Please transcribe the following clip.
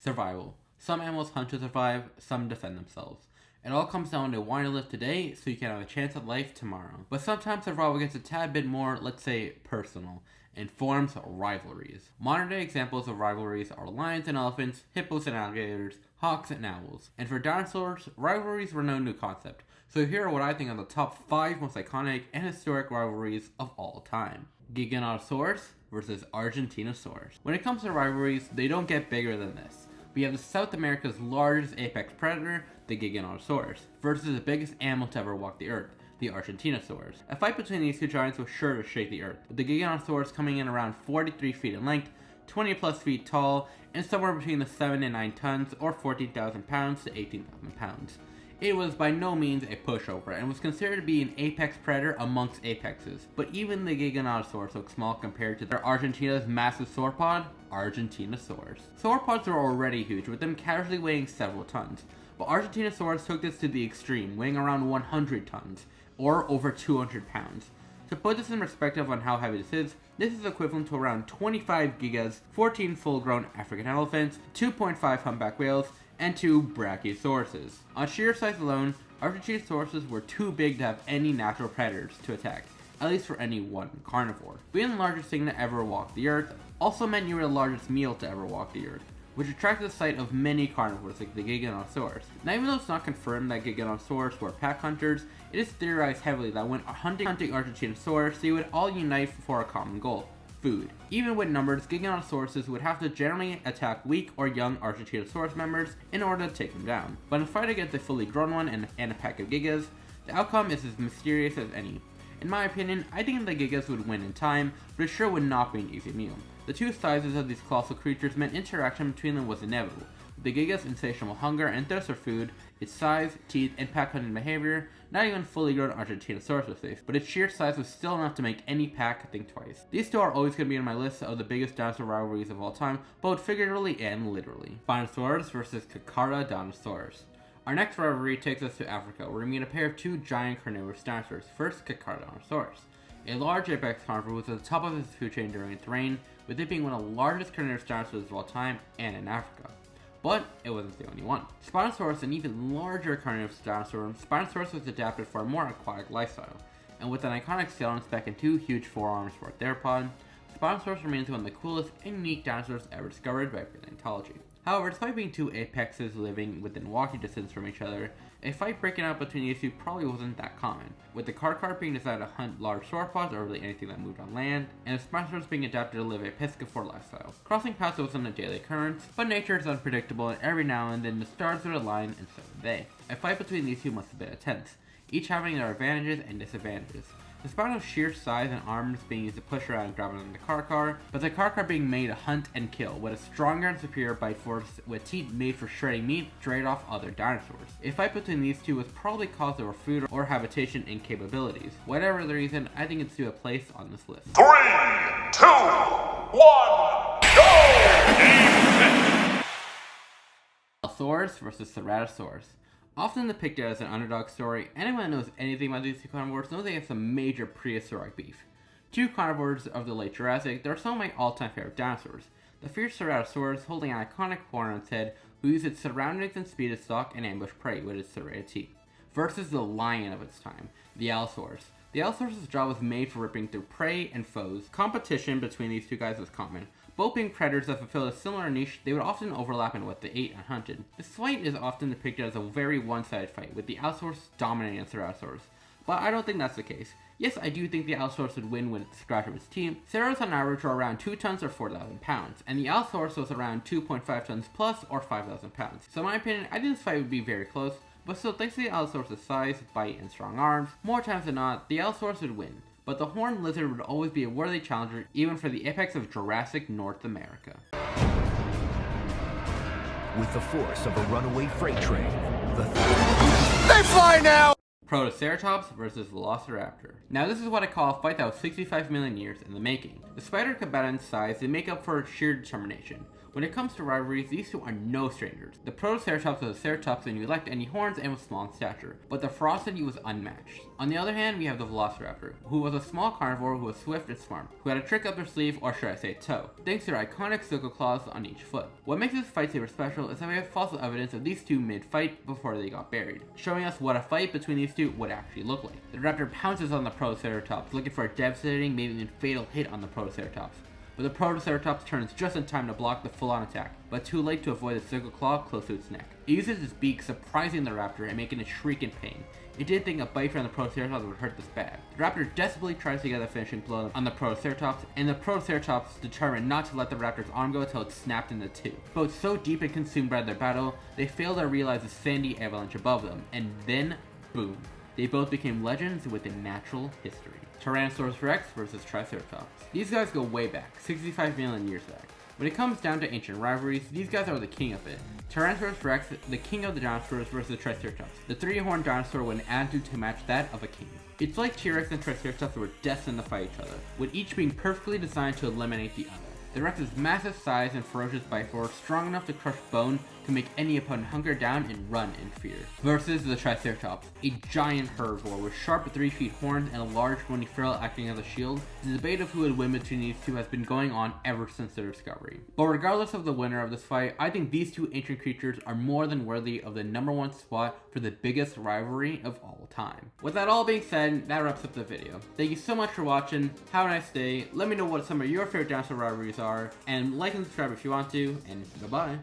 Survival. Some animals hunt to survive, some defend themselves. It all comes down to wanting to live today so you can have a chance at life tomorrow. But sometimes survival gets a tad bit more, let's say, personal, and forms rivalries. Modern day examples of rivalries are lions and elephants, hippos and alligators, hawks and owls. And for dinosaurs, rivalries were no new concept. So here are what I think are the top 5 most iconic and historic rivalries of all time. Giganotosaurus versus Argentinosaurus. When it comes to rivalries, they don't get bigger than this. We have South America's largest apex predator, the Giganotosaurus, versus the biggest animal to ever walk the earth, the Argentinosaurs. A fight between these two giants was sure to shake the earth, with the Giganotosaurus coming in around 43 feet in length, 20 plus feet tall, and somewhere between the 7 and 9 tons, or 14,000 pounds to 18,000 pounds. It was by no means a pushover, and was considered to be an apex predator amongst apexes. But even the Giganotosaurus looked small compared to their Argentina's massive sauropod, Argentinosaurs. Sauropods were already huge, with them casually weighing several tons. But Argentinosaurus took this to the extreme, weighing around 100 tons, or over 200 pounds. To put this in perspective on how heavy this is equivalent to around 25 gigas, 14 full-grown African elephants, 2.5 humpback whales, and 2 brachiosauruses. On sheer size alone, Argentinosaurus were too big to have any natural predators to attack, at least for any one carnivore. Being the largest thing to ever walk the earth also meant you were the largest meal to ever walk the earth, which attracted the sight of many carnivores like the Giganotosaurus. Now, even though it's not confirmed that Giganotosaurus were pack hunters, it is theorized heavily that when hunting Argentinosaurus, they would all unite for a common goal: food. Even with numbers, Giganotosaurus would have to generally attack weak or young Argentinosaurus members in order to take them down. But in a fight against a fully grown one and a pack of Gigas, the outcome is as mysterious as any. In my opinion, I think the Gigas would win in time, but it sure would not be an easy meal. The two sizes of these colossal creatures meant interaction between them was inevitable. The Gigas' insatiable hunger and thirst for food, its size, teeth, and pack hunting behavior, not even fully grown Argentinosaurus was safe, but its sheer size was still enough to make any pack think twice. These two are always going to be on my list of the biggest dinosaur rivalries of all time, both figuratively and literally. Spinosaurus versus Dinosaurs. Our next rivalry takes us to Africa, where we meet a pair of two giant carnivorous dinosaurs. First, Dinosaurs, a large apex carnivore was at the top of its food chain during its reign, with it being one of the largest carnivorous dinosaurs of all time and in Africa. But it wasn't the only one. Spinosaurus, an even larger carnivorous dinosaur, Spinosaurus was adapted for a more aquatic lifestyle, and with an iconic skeleton spec and 2 huge forearms for a theropod, Spinosaurus remains one of the coolest and unique dinosaurs ever discovered by paleontology. However, despite being two apexes living within walking distance from each other, a fight breaking out between these two probably wasn't that common, with the Carcar being designed to hunt large sauropods or really anything that moved on land, and the Spinosaurus being adapted to live a piscivore lifestyle. Crossing paths wasn't a daily occurrence, but nature is unpredictable, and every now and then the stars would align and so would they. A fight between these two must have been intense, each having their advantages and disadvantages. The Spino's sheer size and arms being used to push around and grab on the Carcar, but the Carcar being made to hunt and kill, with a stronger and superior bite force with teeth made for shredding meat straight off other dinosaurs. A fight between these two was probably caused over food or habitation incapabilities. Whatever the reason, I think it's due a place on this list. 3, 2, 1, go! Dinosaurs versus Ceratosaurus. Often depicted as an underdog story, anyone who knows anything about these two carnivores knows they have some major prehistoric beef. Two carnivores of the late Jurassic, they're some of my all-time favorite dinosaurs. The fierce Ceratosaurus holding an iconic horn on its head, who used its surroundings and speed to stalk and ambush prey with its serrated teeth, versus the lion of its time, the Allosaurus. The Allosaurus' jaw was made for ripping through prey and foes. Competition between these two guys was common. Both being predators that fulfilled a similar niche, they would often overlap in what they ate and hunted. This fight is often depicted as a very one-sided fight, with the Allosaurus dominating the Ceratosaurus. But I don't think that's the case. Yes, I do think the Allosaurus would win with the scratch of its teeth. Ceros on average were around 2 tons or 4,000 pounds, and the Allosaurus was around 2.5 tons plus or 5,000 pounds. So in my opinion, I think this fight would be very close, but still thanks to the Allosaurus' size, bite, and strong arms, more times than not, the Allosaurus would win. But the horned lizard would always be a worthy challenger, even for the apex of Jurassic North America. With the force of a runaway freight train, They fly now! Protoceratops versus Velociraptor. Now this is what I call a fight that was 65 million years in the making. Despite our combatant size, they make up for sheer determination. When it comes to rivalries, these two are no strangers. The Protoceratops was a Ceratops and elect any horns and was small in stature, but the ferocity was unmatched. On the other hand, we have the Velociraptor, who was a small carnivore who was swift and smart, who had a trick up their sleeve, or should I say toe, thanks to their iconic sickle claws on each foot. What makes this fight saber special is that we have fossil evidence of these two mid-fight before they got buried, showing us what a fight between these two would actually look like. The raptor pounces on the Protoceratops, looking for a devastating, maybe even fatal hit on the Protoceratops. But the Protoceratops turns just in time to block the full-on attack, but too late to avoid the sickle claw close to its neck. It uses its beak, surprising the raptor and making it shriek in pain. It didn't think a bite from the Protoceratops would hurt this bad. The raptor desperately tries to get a finishing blow on the Protoceratops, and the Protoceratops determined not to let the raptor's arm go until it snapped into two. Both so deep and consumed by their battle, they fail to realize the sandy avalanche above them, and then, boom. They both became legends within natural history. Tyrannosaurus Rex versus Triceratops. These guys go way back, 65 million years back. When it comes down to ancient rivalries, these guys are the king of it. Tyrannosaurus Rex, the king of the dinosaurs versus Triceratops. The three-horned dinosaur with an attitude to match that of a king. It's like T-Rex and Triceratops were destined to fight each other, with each being perfectly designed to eliminate the other. The Rex's massive size and ferocious bite force strong enough to crush bone can make any opponent hunker down and run in fear. Versus the Triceratops, a giant herbivore with sharp 3-feet horns and a large bony frill acting as a shield. The debate of who would win between these two has been going on ever since their discovery. But regardless of the winner of this fight, I think these two ancient creatures are more than worthy of the #1 spot for the biggest rivalry of all time. With that all being said, that wraps up the video. Thank you so much for watching, have a nice day, let me know what some of your favorite dinosaur rivalries are, and like and subscribe if you want to, and goodbye.